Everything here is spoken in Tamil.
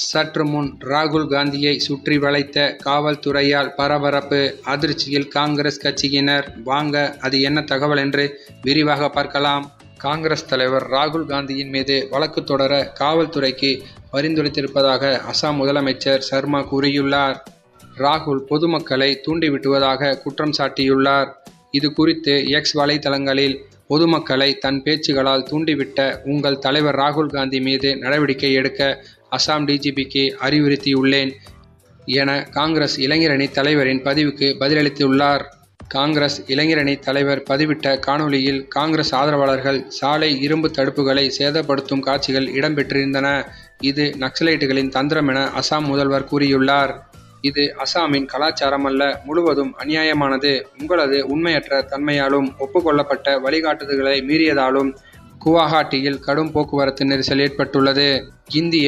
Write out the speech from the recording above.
சற்று முன் ராகுல் காந்தியை சுற்றி வளைத்த காவல்துறையால் பரபரப்பு, அதிர்ச்சியில் காங்கிரஸ் கட்சியினர். வாங்க அது என்ன தகவல் என்று விரிவாக பார்க்கலாம். காங்கிரஸ் தலைவர் ராகுல் காந்தியின் மீது வழக்கு தொடர காவல்துறைக்கு பரிந்துரைத்திருப்பதாக அசாம் முதலமைச்சர் சர்மா கூறியுள்ளார். ராகுல் பொதுமக்களை தூண்டிவிட்டுவதாக குற்றம் சாட்டியுள்ளார். இது குறித்து எக்ஸ் வலைதளங்களில் பொதுமக்களை தன் பேச்சுகளால் தூண்டிவிட்ட உங்கள் தலைவர் ராகுல் காந்தி மீது நடவடிக்கை எடுக்க அசாம் டிஜிபிக்கு அறிவுறுத்தியுள்ளேன் என காங்கிரஸ் இளைஞரணி தலைவரின் பதிவுக்கு பதிலளித்துள்ளார். காங்கிரஸ் இளைஞரணி தலைவர் பதிவிட்ட காணொலியில் காங்கிரஸ் ஆதரவாளர்கள் சாலை இரும்பு தடுப்புகளை சேதப்படுத்தும் காட்சிகள் இடம்பெற்றிருந்தன. இது நக்சலைட்டுகளின் தந்திரம் என அசாம் முதல்வர் கூறியுள்ளார். இது அசாமின் கலாச்சாரம் அல்ல, முழுவதும் அநியாயமானது. உங்களது உண்மையற்ற தன்மையாலும் ஒப்புக்கொள்ளப்பட்ட வழிகாட்டுதல்களை மீறியதாலும் குவாஹாட்டியில் கடும் போக்குவரத்து நெரிசல் ஏற்பட்டுள்ளது. இந்திய